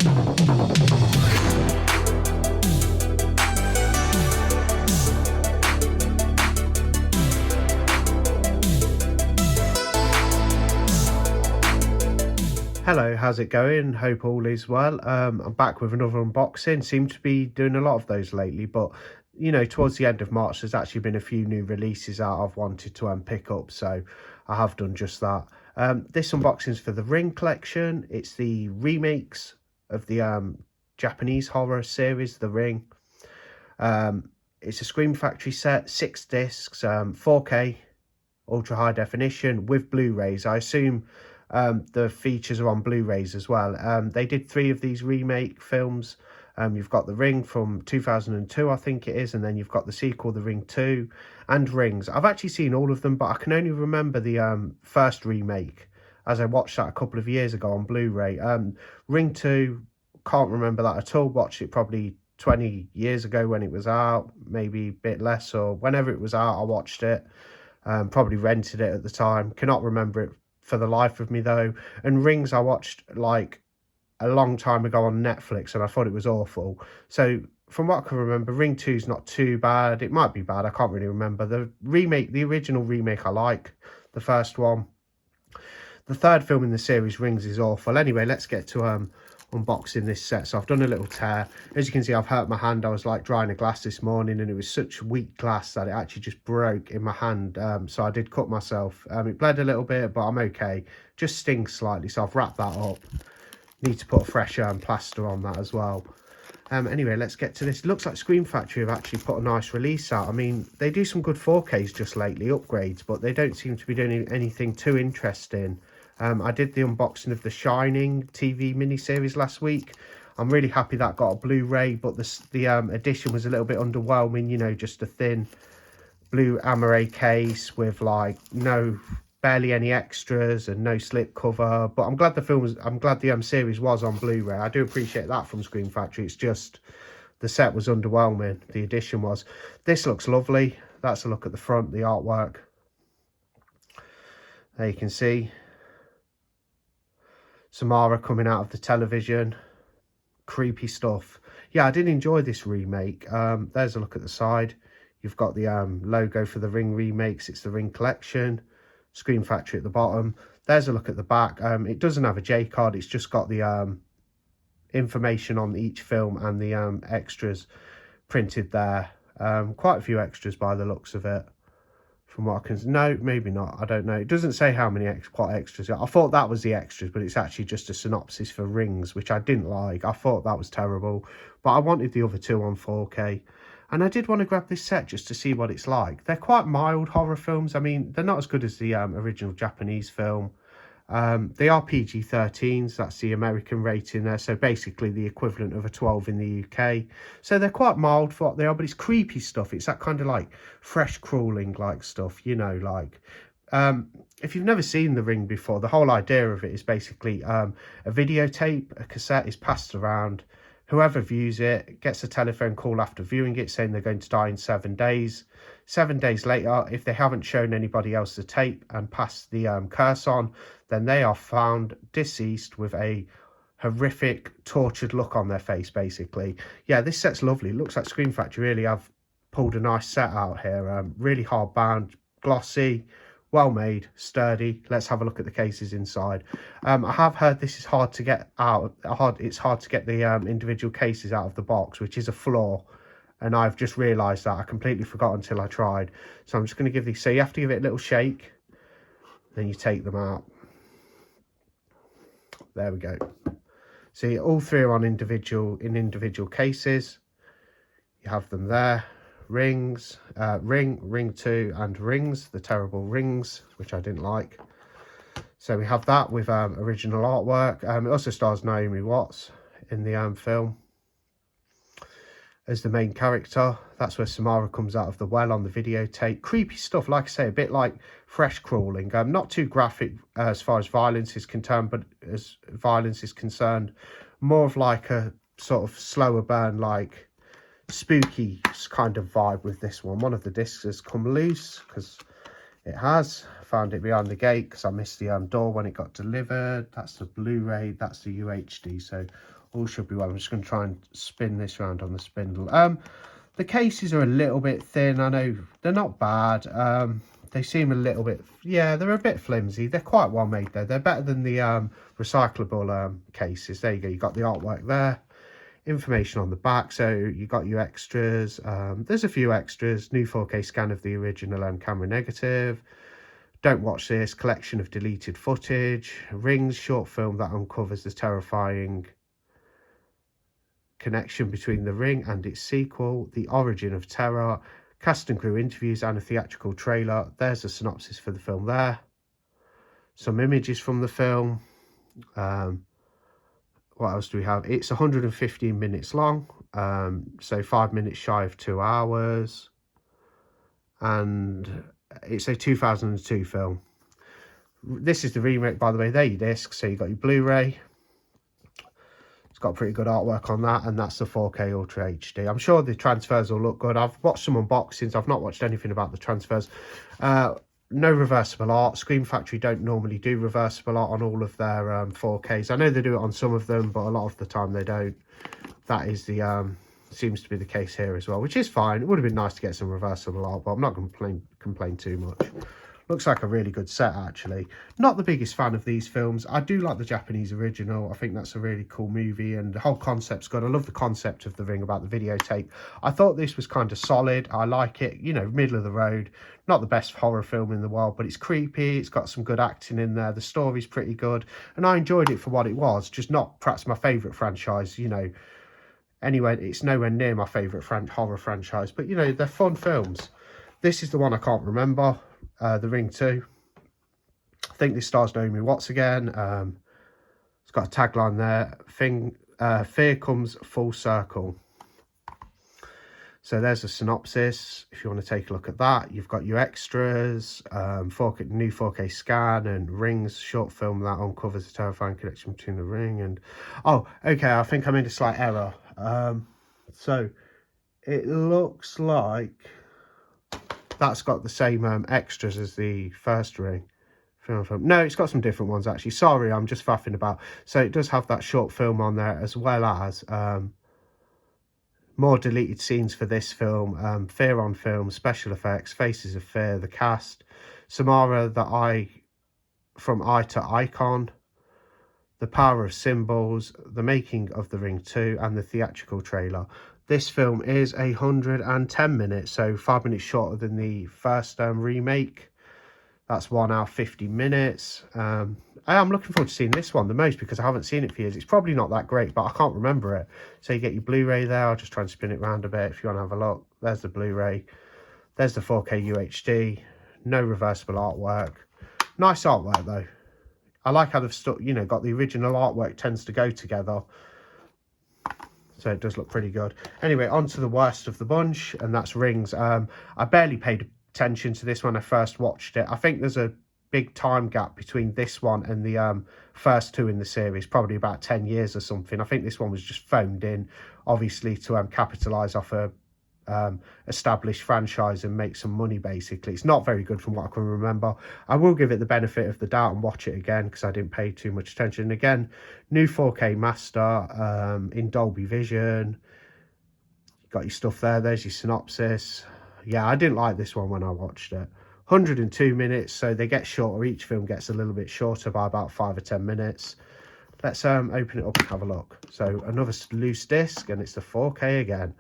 Hello, how's it going? Hope all is well. I'm back with another unboxing. Seem to be doing a lot of those lately, but you know, towards the end of March, there's actually been a few new releases out I've wanted to pick up, so I have done just that. This unboxing is for the Ring collection. It's the remakes of the Japanese horror series, The Ring. It's a Scream Factory set, 6 discs, 4K, ultra high definition with Blu-rays. I assume the features are on Blu-rays as well. They did 3 of these remake films. You've got The Ring from 2002, I think it is, and then you've got the sequel, The Ring 2, and Rings. I've actually seen all of them, but I can only remember the first remake, as I watched that a couple of years ago on Blu-ray. Ring 2, can't remember that at all. Watched it probably 20 years ago when it was out, maybe a bit less, or whenever it was out, I watched it. Probably rented it at the time. Cannot remember it for the life of me though. And Rings I watched like a long time ago on Netflix, and I thought it was awful. So from what I can remember, Ring 2 is not too bad. It might be bad, I can't really remember. The remake, the original remake, I like. The first one. The third film in the series, Rings, is awful. Anyway, let's get to unboxing this set. So I've done a little tear. As you can see, I've hurt my hand. I was like drying a glass this morning, and it was such weak glass that it actually just broke in my hand. So I did cut myself. It bled a little bit, but I'm okay. Just stings slightly, so I've wrapped that up. Need to put a fresh plaster on that as well. Anyway, let's get to this. It looks like Scream Factory have actually put a nice release out. I mean, they do some good 4Ks just lately, upgrades, but they don't seem to be doing anything too interesting. I did the unboxing of the Shining TV miniseries last week. I'm really happy that got a Blu-ray, but the edition was a little bit underwhelming. You know, just a thin blue amaret case with like barely any extras and no slip cover. But I'm glad the series was on Blu-ray. I do appreciate that from Scream Factory. It's just the set was underwhelming. The edition was. This looks lovely. That's a look at the front, the artwork. There you can see Samara coming out of the television. Creepy stuff. Yeah, I did enjoy this remake. There's a look at the side. You've got the logo for the Ring remakes. It's the Ring collection. Scream Factory at the bottom. There's a look at the back. It doesn't have a J card. It's just got the information on each film and the extras printed there. Quite a few extras by the looks of it. From what I can... No, maybe not. I don't know. It doesn't say how many what extras. I thought that was the extras, but it's actually just a synopsis for Rings, which I didn't like. I thought that was terrible. But I wanted the other 2 on 4K. And I did want to grab this set just to see what it's like. They're quite mild horror films. I mean, they're not as good as the original Japanese film. They are PG-13s. That's the American rating there. So basically the equivalent of a 12 in the UK. So they're quite mild for what they are, but it's creepy stuff. It's that kind of like fresh crawling like stuff, you know, like... if you've never seen The Ring before, the whole idea of it is basically a videotape, a cassette is passed around. Whoever views it gets a telephone call after viewing it saying they're going to die in 7 days. 7 days later, if they haven't shown anybody else the tape and passed the curse on, then they are found deceased with a horrific, tortured look on their face, basically. Yeah, this set's lovely. It looks like Scream Factory really have pulled a nice set out here. Really hard bound, glossy, well made, sturdy. Let's have a look at the cases inside. I have heard this is hard to get out. It's hard to get the individual cases out of the box, which is a flaw. And I've just realised that. I completely forgot until I tried. So I'm just going to give these... So you have to give it a little shake. Then you take them out. There we go. See, all 3 are on individual cases. You have them there. Rings, Ring 2 and Rings, the terrible Rings, which I didn't like. So we have that with original artwork. It also stars Naomi Watts in the film as the main character. That's where Samara comes out of the well on the videotape. Creepy stuff, like I say, a bit like fresh crawling. Not too graphic as far as violence is concerned, but as violence is concerned, more of like a sort of slower burn, like spooky kind of vibe with this one. One of the discs has come loose because it has. Found it behind the gate because I missed the door when it got delivered. That's the Blu-ray, that's the UHD. So All should be well. I'm just going to try and spin this around on the spindle. The cases are a little bit thin. I know they're not bad. They seem a little bit, yeah, they're a bit flimsy. They're quite well made though. They're better than the recyclable cases. There you go. You got the artwork there. Information on the back, so you got your extras. There's a few extras. New 4K scan of the original camera negative. Don't watch this. Collection of deleted footage. Rings short film that uncovers the terrifying connection between The Ring and its sequel. The origin of terror. Cast and crew interviews and a theatrical trailer. There's a synopsis for the film there. Some images from the film. What else do we have? It's 115 minutes long, so 5 minutes shy of 2 hours, and it's a 2002 film. This is the remake, by the way. There your disc, so you got your Blu-ray. It's got pretty good artwork on that, and that's the 4K Ultra HD. I'm sure the transfers will look good. I've watched some unboxings. I've not watched anything about the transfers. No reversible art. Screen Factory don't normally do reversible art on all of their 4Ks. I know they do it on some of them, but a lot of the time they don't. That is the seems to be the case here as well, which is fine. It would have been nice to get some reversible art, but I'm not going to complain too much. Looks like a really good set, actually. Not the biggest fan of these films. I do like the Japanese original. I think that's a really cool movie, and the whole concept's good. I love the concept of The Ring about the videotape. I thought this was kind of solid. I like it, you know, middle of the road. Not the best horror film in the world, but it's creepy. It's got some good acting in there. The story's pretty good, and I enjoyed it for what it was. Just not perhaps my favourite franchise, you know. Anyway, it's nowhere near my favourite horror franchise, but, you know, they're fun films. This is the one I can't remember. The Ring 2. I think this stars Naomi Watts again. It's got a tagline there. Fear comes full circle. So there's a synopsis. If you want to take a look at that, you've got your extras, new 4K scan, and Rings short film that uncovers the terrifying connection between The Ring and... Oh, okay, I think I made a slight error. So it looks like that's got the same extras as the first Ring film. No, it's got some different ones, actually. Sorry, I'm just faffing about. So it does have that short film on there, as well as more deleted scenes for this film. Fear on film, special effects, Faces of Fear, the cast, Samara, from Eye to Icon, The Power of Symbols, the making of The Ring 2, and the theatrical trailer. This film is 110 minutes, so 5 minutes shorter than the first remake. That's 1 hour 50 minutes. I am looking forward to seeing this one the most because I haven't seen it for years. It's probably not that great, but I can't remember it. So you get your Blu-ray there. I'll just try and spin it around a bit if you want to have a look. There's the Blu-ray. There's the 4K UHD. No reversible artwork. Nice artwork though. I like how they've got the original artwork tends to go together. So it does look pretty good. Anyway, on to the worst of the bunch, and that's Rings. I barely paid attention to this when I first watched it. I think there's a big time gap between this one and the first two in the series, probably about 10 years or something. I think this one was just phoned in, obviously, to capitalise off a established franchise and make some money, basically. It's not very good from what I can remember. I will give it the benefit of the doubt and watch it again because I didn't pay too much attention. And again, new 4K master in Dolby Vision. Got your stuff there. There's your synopsis. Yeah, I didn't like this one when I watched it. 102 minutes, so they get shorter. Each film gets a little bit shorter by about 5 or 10 minutes. Let's open it up and have a look. So another loose disc, and it's the 4K again.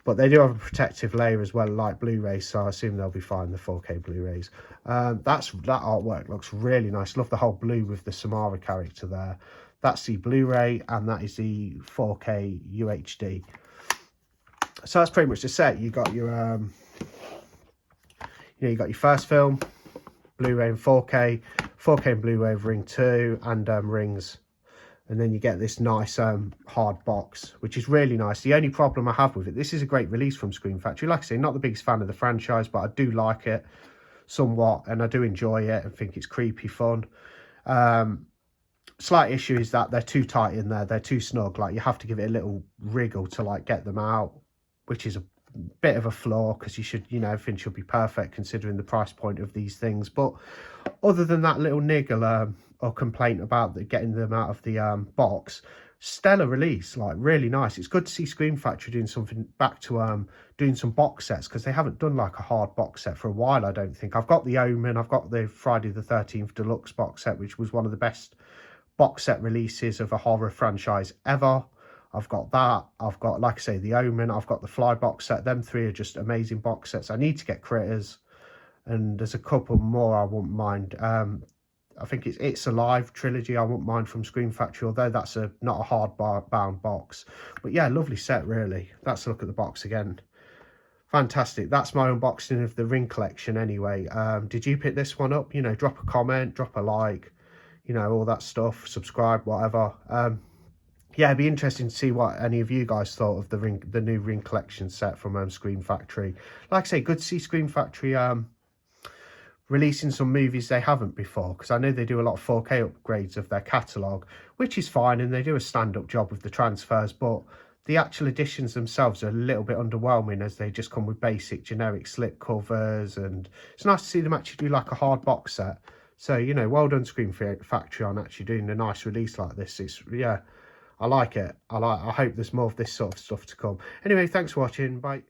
But they do have a protective layer as well, like Blu-rays, so I assume they'll be fine, the 4K Blu-rays. That artwork looks really nice. Love the whole blue with the Samara character there. That's the Blu-ray, and that is the 4K UHD. So that's pretty much the set. You got your, you got your first film, Blu-ray and 4K, 4K and Blu-ray of Ring 2, and Rings. And then you get this nice hard box, which is really nice. The only problem I have with it, this is a great release from Screen Factory. Like I say, not the biggest fan of the franchise, but I do like it somewhat, and I do enjoy it and think it's creepy fun. Slight issue is that they're too tight in there. They're too snug. Like, you have to give it a little wriggle to, like, get them out, which is a bit of a flaw because you should, everything should be perfect considering the price point of these things. But other than that little niggle or complaint about getting them out of the box, stellar release, like really nice. It's good to see Scream Factory doing something back to doing some box sets, because they haven't done like a hard box set for a while, I don't think. I've got the Omen, I've got the Friday the 13th Deluxe box set, which was one of the best box set releases of a horror franchise ever. I've got that. I've got, like I say, the Omen. I've got the Fly box set. Them three are just amazing box sets. I need to get Critters, and there's a couple more I wouldn't mind. I think it's Alive trilogy I wouldn't mind from Scream Factory, although that's not a hard bound box. But yeah, lovely set really. That's a look at the box again. Fantastic. That's my unboxing of the Ring collection anyway. Did you pick this one up? You know, drop a comment, drop a like, you know, all that stuff, subscribe, whatever. Yeah, it'd be interesting to see what any of you guys thought of the new Ring collection set from Scream Factory. Like I say, good to see Scream Factory releasing some movies they haven't before, because I know they do a lot of 4K upgrades of their catalogue, which is fine, and they do a stand-up job with the transfers, but the actual editions themselves are a little bit underwhelming, as they just come with basic generic slip covers, and it's nice to see them actually do like a hard box set. So, you know, well done Scream Factory on actually doing a nice release like this. It's, yeah, I like it. I hope there's more of this sort of stuff to come. Anyway, thanks for watching. Bye.